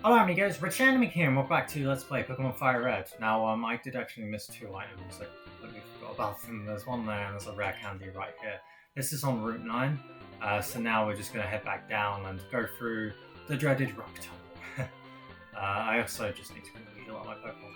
Hello amigos, RadiShineAmigo here and welcome back to Let's Play Pokémon Fire Red. Now I did actually miss two items, I completely forgot about them. There's one there and there's a rare candy right here. This is on Route 9, so now we're just going to head back down and go through the dreaded rock tunnel. I also just need to quickly heal up my Pokemon.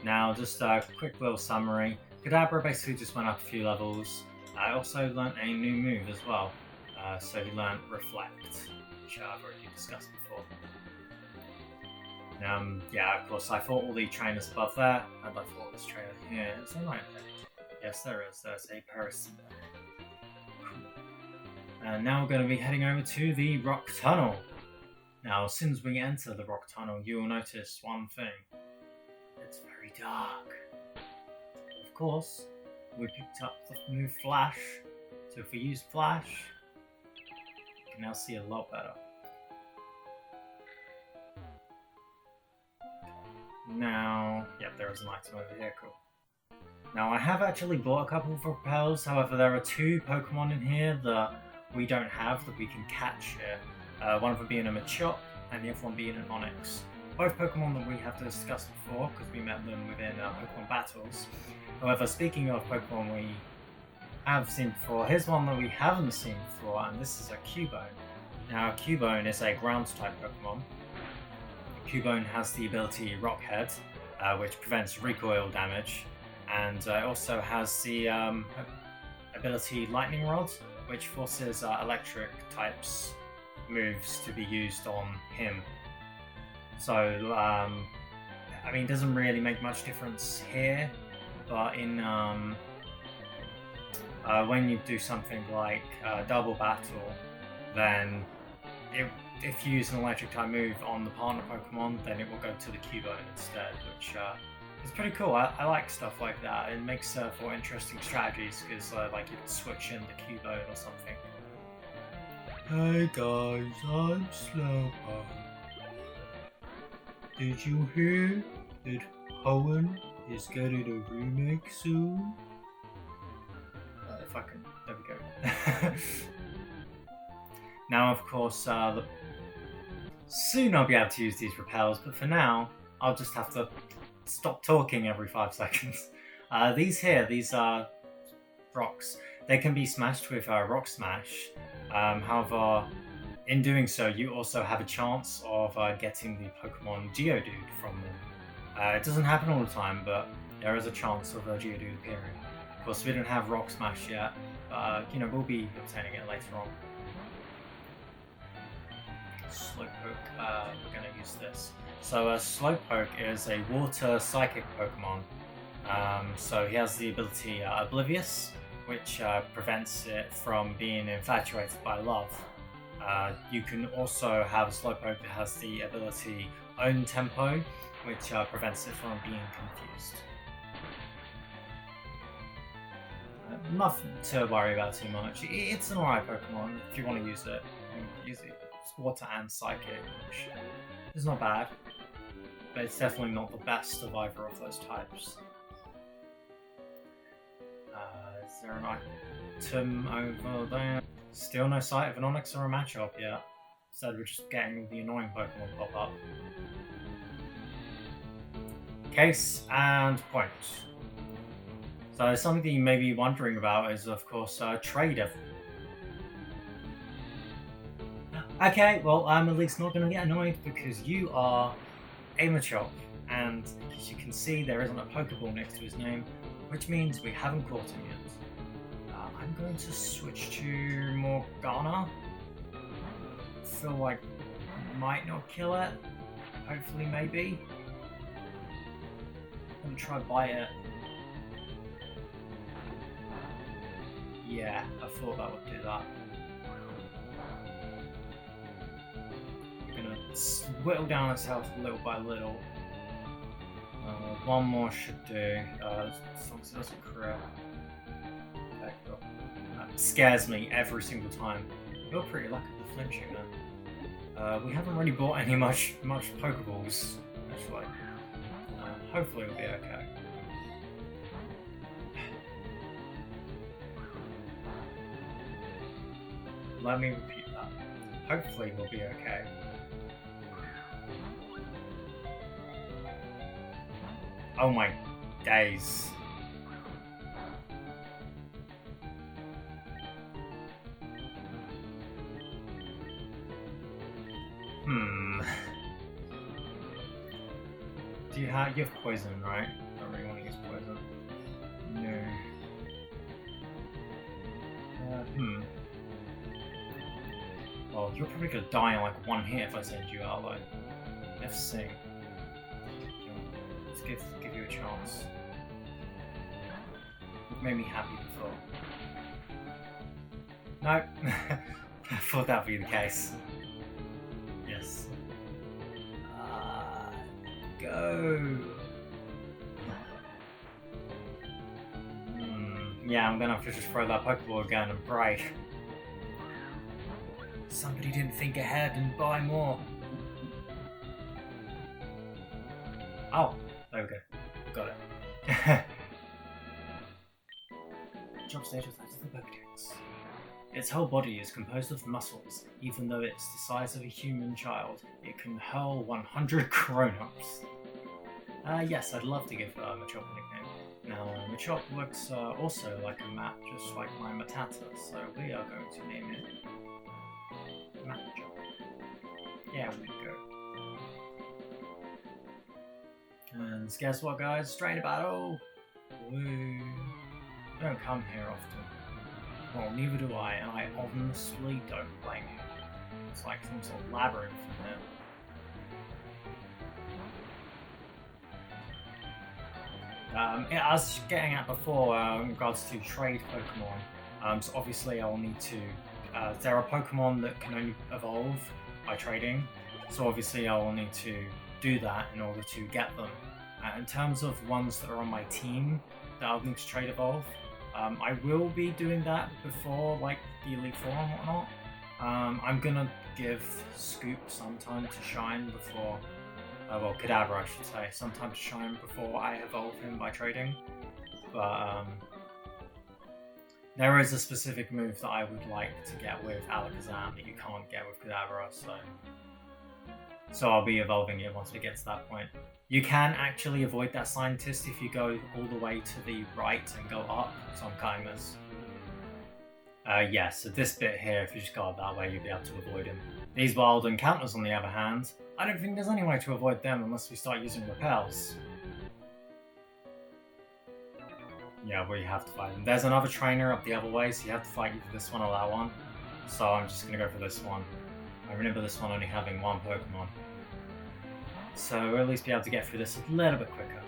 Now just a quick little summary. Kadabra basically just went up a few levels. I also learnt a new move as well, so he learnt Reflect. I've already discussed before. Yeah, of course, I fought all the trainers above there, and I fought this trainer here. Is there an item? Yes, there is. There's a Parasita. Cool. And now we're going to be heading over to the rock tunnel. Now, as soon as we enter the rock tunnel, you will notice one thing. It's very dark. Of course, we picked up the new Flash, so if we use Flash, you can now see a lot better. Now, yep, there is an item over here, cool. Now, I have actually bought a couple of repels, however, there are two Pokemon in here that we don't have that we can catch here. One of them being a Machop, and the other one being an Onix. Both Pokemon that we have discussed before, because we met them within Pokemon battles. However, speaking of Pokemon we have seen before, here's one that we haven't seen before, and this is a Cubone. Now, Cubone is a ground-type Pokemon. Cubone has the ability Rock Head, which prevents recoil damage, and it also has the ability Lightning Rod, which forces electric types moves to be used on him. So, I mean, it doesn't really make much difference here, but in when you do something like Double Battle, then if you use an electric type move on the partner Pokemon, then it will go to the Cubone instead, which is pretty cool. I like stuff like that. It makes for interesting strategies, because like you can switch in the Cubone or something. Hey guys, I'm Slowpoke. Did you hear that Hoenn is getting a remake soon? If I can, there we go. Now, of course, soon I'll be able to use these repels, but for now, I'll just have to stop talking every 5 seconds. These are rocks. They can be smashed with Rock Smash. However, in doing so, you also have a chance of getting the Pokemon Geodude from them. It doesn't happen all the time, but there is a chance of a Geodude appearing. Of course, we don't have Rock Smash yet, but we'll be obtaining it later on. Slowpoke, we're going to use this. So Slowpoke is a water psychic Pokemon. So he has the ability Oblivious, which prevents it from being infatuated by love. You can also have a Slowpoke that has the ability Own Tempo, which prevents it from being confused. Nothing to worry about too much. It's an alright Pokemon if you want to use it. Use it. It's water and psychic, which is not bad, but it's definitely not the best of either of those types. Is there an item over there? Still no sight of an Onix or a Machop yet. Instead, we're just getting all the annoying Pokemon pop up. Case and point. So something you may be wondering about is, of course, Trader. Okay, well, I'm at least not going to get annoyed because you are a Machop, and as you can see, there isn't a Pokeball next to his name, which means we haven't caught him yet. I'm going to switch to Morgana. Feel like might not kill it. Hopefully, maybe. I'm gonna try bite it. Yeah, I thought that would do that. I'm gonna whittle down its health little by little. One more should do. As long as it doesn't crit. Okay, cool. That scares me every single time. You're pretty lucky with flinching then. We haven't really bought any much Pokeballs, actually. Hopefully it'll be okay. Let me repeat that. hopefully we'll be okay. Oh my days. Do you have poison, right? Don't really want to use poison. No. Well, you're probably gonna die in like one hit if I send you out, though. Let's see. Let's give you a chance. You've made me happy before. No. I thought that would be the case. Yes. Go. Yeah, I'm gonna have to just throw that Pokeball again and pray. Somebody didn't think ahead and buy more. Oh, there we go. Got it. Job status as the Pokedex. Its whole body is composed of muscles. Even though it's the size of a human child, it can hurl 100 grown-ups. Yes, I'd love to give Machop a nickname. Now, Machop looks also like a map, just like my Matata, so we are going to name it Machop. Yeah, we go. And guess what, guys? Straight to battle! Woo! I don't come here often. Well, neither do I, and I honestly don't blame you. It's like some sort of labyrinth in there. Yeah, I was getting at before in regards to trade Pokemon. So obviously I will need to... there are Pokemon that can only evolve by trading, so obviously I will need to do that in order to get them. In terms of ones that are on my team that I'll need to trade evolve, I will be doing that before like the Elite Four and whatnot. I'm gonna give Scoop some time to shine before... well, Kadabra, I should say, sometime to shine before I evolve him by trading. But there is a specific move that I would like to get with Alakazam that you can't get with Kadabra, so I'll be evolving it once we get to that point. You can actually avoid that scientist if you go all the way to the right and go up, so I'm cutting this. Yeah, so this bit here, if you just go that way, you'll be able to avoid him. These wild encounters, on the other hand, I don't think there's any way to avoid them unless we start using repels. Yeah, well, you have to fight them. There's another trainer up the other way, so you have to fight either this one or that one. So I'm just going to go for this one. I remember this one only having one Pokemon. So we'll at least be able to get through this a little bit quicker.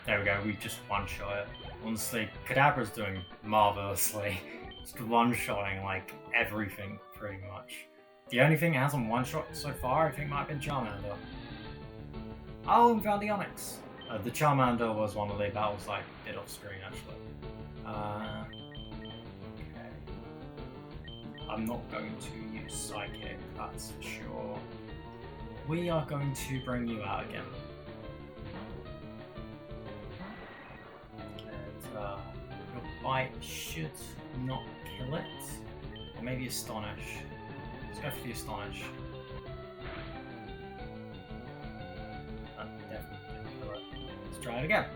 There we go, we just one-shot it. Honestly, Kadabra's doing marvellously. Just one-shotting like everything, pretty much. The only thing it hasn't one-shot so far, I think, might have been Charmander. Oh, we found the Onix! The Charmander was one of the battles I did off-screen, actually. Okay. I'm not going to use Psychic, that's for sure. We are going to bring you out again. Your bite should not kill it. Or maybe Astonish. Let's go for the Astonish. That definitely didn't kill it. Let's try it again.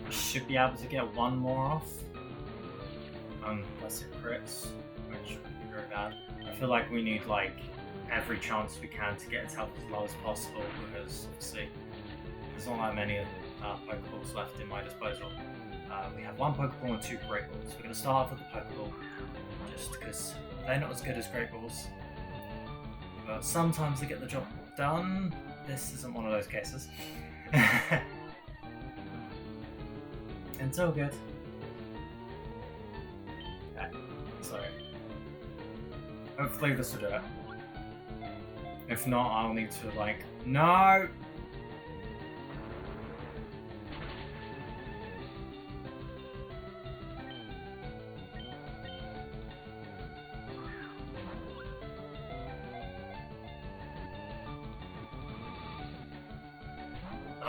Should be able to get one more off. Unless it crits, which would be very bad. I feel like we need like every chance we can to get its health as low as possible, because obviously there's not that many Pokeballs left in my disposal. We have one Pokeball and two Great Balls. We're going to start off with the Pokeball, just because they're not as good as Great Balls. But sometimes they get the job done. This isn't one of those cases. It's all good. Okay, so hopefully this will do it. If not, I'll need to like... No!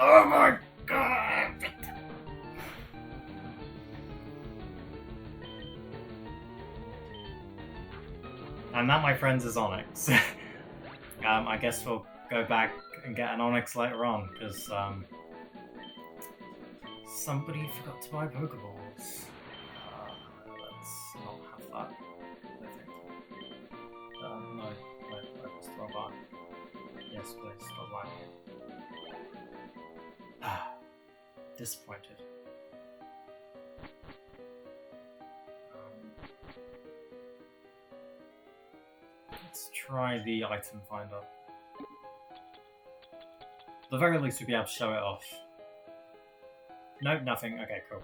Oh my god! And that, my friends, is Onyx. I guess we'll go back and get an Onyx later on, because somebody forgot to buy Pokeballs. Let's not have that, I think. No, that's the wrong button. Yes, please, stop lying. Disappointed. Let's try the item finder. At the very least, we'll be able to show it off. Nope, nothing. Okay, cool.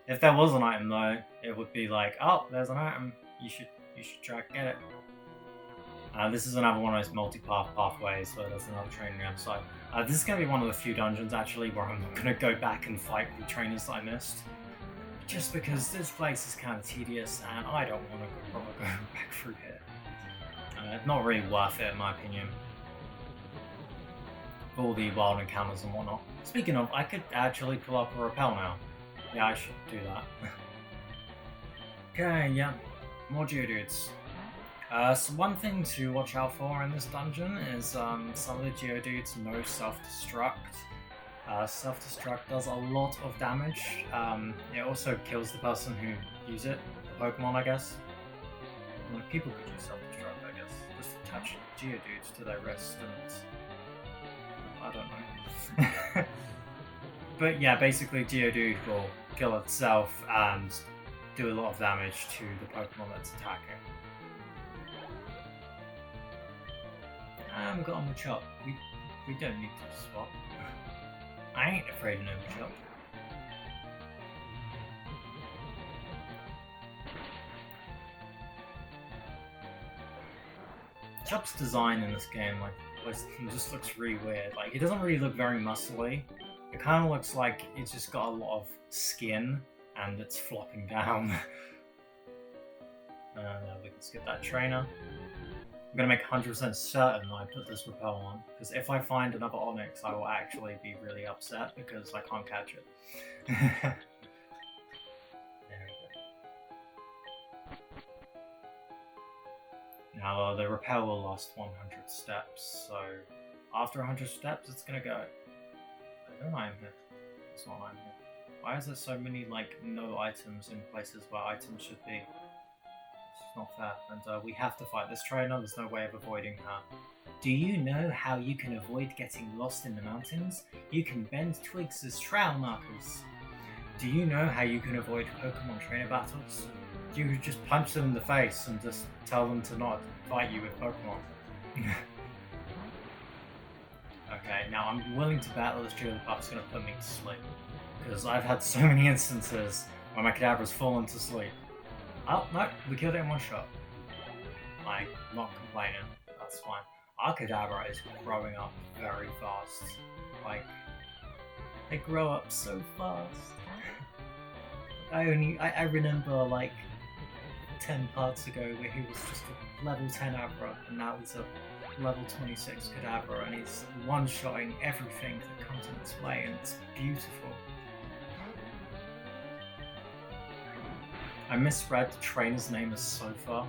If there was an item though, it would be like, oh, there's an item. You should try to get it. This is another one of those multi-path pathways, so there's another trainer on the other side. This is going to be one of the few dungeons actually where I'm going to go back and fight the trainers that I missed. Just because this place is kind of tedious and I don't want to go back through here. Not really worth it in my opinion. For all the wild encounters and whatnot. Speaking of, I could actually pull up a rappel now. Yeah, I should do that. Okay, yeah. More Geodudes. So one thing to watch out for in this dungeon is some of the Geodudes know self-destruct. Self-destruct does a lot of damage. It also kills the person who uses it, the Pokemon, I guess. Like, people could use self-destruct, I guess. Just attach Geodudes to their wrist and... I don't know. But yeah, basically Geodude will kill itself and do a lot of damage to the Pokemon that's attacking. And we got a Machop. We don't need to swap. I ain't afraid of no Machop. Machop's design in this game, like, just looks really weird. Like, it doesn't really look very muscly. It kind of looks like it's just got a lot of skin and it's flopping down. We can skip that trainer. I'm gonna make 100% certain I put this repel on, because if I find another Onyx, I will actually be really upset because I can't catch it. There we go. Now the repel will last 100 steps, so after 100 steps it's gonna go. I don't know I'm here. It's not I'm here. Why is there so many like no items in places where items should be? It's not fair, and we have to fight this trainer, there's no way of avoiding her. Do you know how you can avoid getting lost in the mountains? You can bend twigs as trail markers. Do you know how you can avoid Pokemon trainer battles? You just punch them in the face and just tell them to not fight you with Pokemon. Okay, now I'm willing to battle this Jigglypuff is going to put me to sleep. Because I've had so many instances where my Kadabra's fallen to sleep. Oh, no, we killed it in one shot. Like, not complaining, that's fine. Our Kadabra is growing up very fast. Like, they grow up so fast. I remember like 10 parts ago where he was just a level 10 Abra and now he's a level 26 Kadabra and he's one-shotting everything that comes in its way and it's beautiful. I misread the trainer's name as Sofa.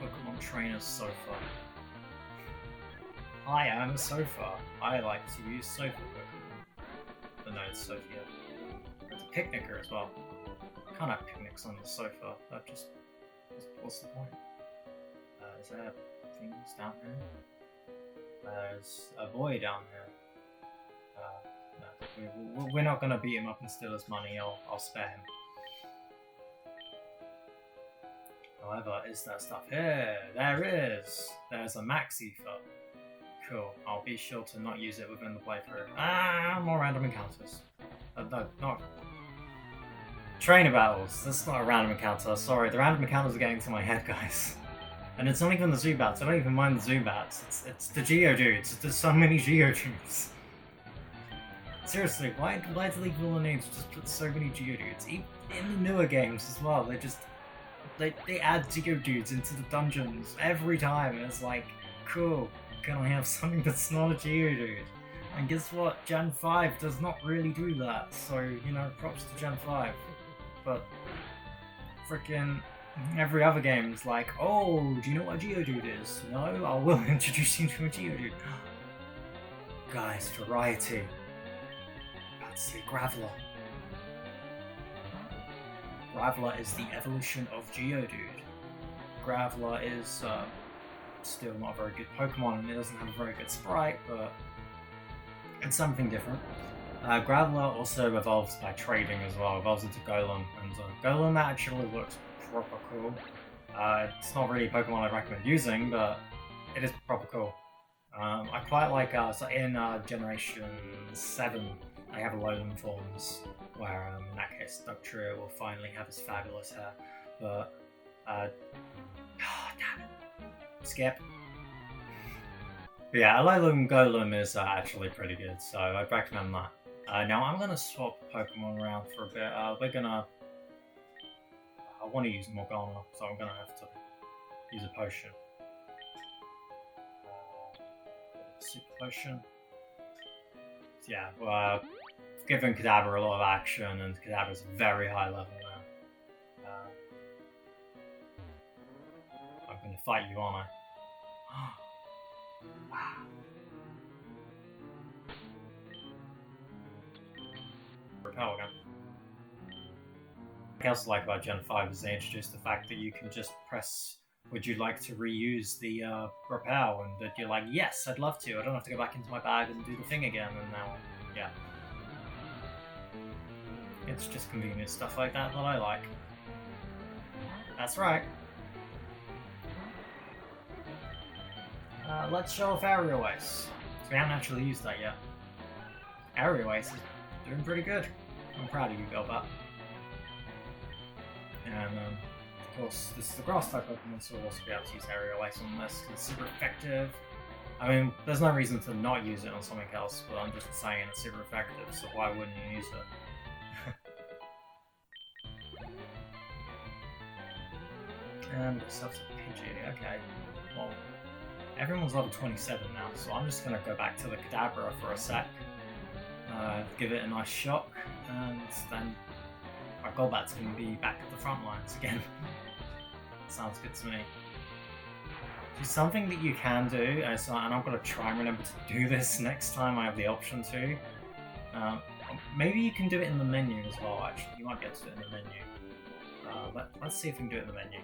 Pokemon trainer Sofa. Hi, I'm a Sofa. I like to use Sofa Pokemon. But no, it's Sophia. There's a picnicker as well. Can't have picnics on the sofa. That just... what's the point? Is there things down here? There's a boy down here. No, we're not gonna beat him up and steal his money. I'll spare him. However, is there stuff here? There is! There's a Maxiefer. Cool. I'll be sure to not use it within the playthrough. More random encounters. No, not... Trainer battles. That's not a random encounter. Sorry, the random encounters are getting to my head, guys. And it's not even the Zubats. I don't even mind the Zubats. It's the Geodudes. There's so many Geodudes. Seriously, why do League of Legends just put so many Geodudes? Even in the newer games as well, they add Geodudes into the dungeons every time, and it's like, cool, can I have something that's not a Geodude? And guess what? Gen 5 does not really do that, so, you know, props to Gen 5. But, frickin' every other game is like, oh, do you know what a Geodude is? No? I will introduce you to a Geodude. Guys, variety. About to say Graveler. Graveler is the evolution of Geodude. Graveler is still not a very good Pokemon, and it doesn't have a very good sprite, but it's something different. Graveler also evolves by trading as well, evolves into Golem, and Golem actually looks proper cool. It's not really a Pokemon I'd recommend using, but it is proper cool. I quite like, so in Generation 7, I have Alolan forms, where in that case, Dugtrio will finally have his fabulous hair, but, oh, damn it. Skip. But yeah, Alolan Golem is actually pretty good, so I'd recommend that. Now I'm gonna swap Pokemon around for a bit. We're gonna... I want to use Morgana, so I'm gonna have to use a potion. Super potion. So yeah, well, giving Kadabra a lot of action, and Kadabra's very high level now. I'm gonna fight you, aren't I? Wow. Repel again. What I also like about Gen 5 is they introduced the fact that you can just press, would you like to reuse the repel, and that you're like, yes, I'd love to. I don't have to go back into my bag and do the thing again, and now, yeah. It's just convenient stuff like that that I like. That's right. Let's show off Aerial Ace. So we haven't actually used that yet. Aerial Ace is doing pretty good. I'm proud of you, Golbat. And of course, this is the grass type Pokemon, so we'll also be able to use Aerial Ace on this because it's super effective. I mean, there's no reason to not use it on something else, but I'm just saying it's super effective, so why wouldn't you use it? And ourselves a Pidgey, okay. Well, everyone's level 27 now, so I'm just going to go back to the Kadabra for a sec. Give it a nice shock, and then our Golbat's going to be back at the front lines again. Sounds good to me. So something that you can do, and I'm going to try and remember to do this next time I have the option to. Maybe you can do it in the menu as well, actually. You might be able to do it in the menu. Let's see if we can do it in the menu.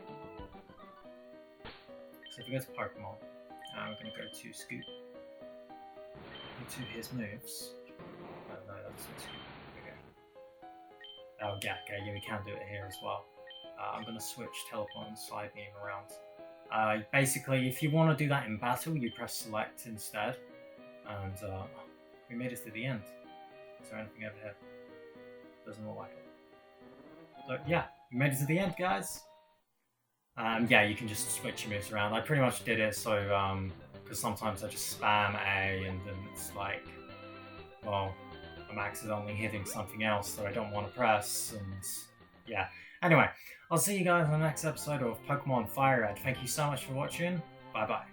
So if we go to Pokemon, we're going to go to Scoop. Go to his moves. No, that's not Scoop. Okay. Oh, yeah, okay, yeah, we can do it here as well. I'm going to switch Teleport and Psybeam around. Basically, if you want to do that in battle, you press Select instead. And we made it to the end. Is there anything over here? Doesn't look like it. So yeah, we made it to the end, guys. Yeah, you can just switch your moves around. I pretty much did it so, because sometimes I just spam A and then it's like, well, I'm accidentally hitting something else that I don't want to press, and yeah. Anyway, I'll see you guys in the next episode of Pokemon Fire Red. Thank you so much for watching. Bye bye.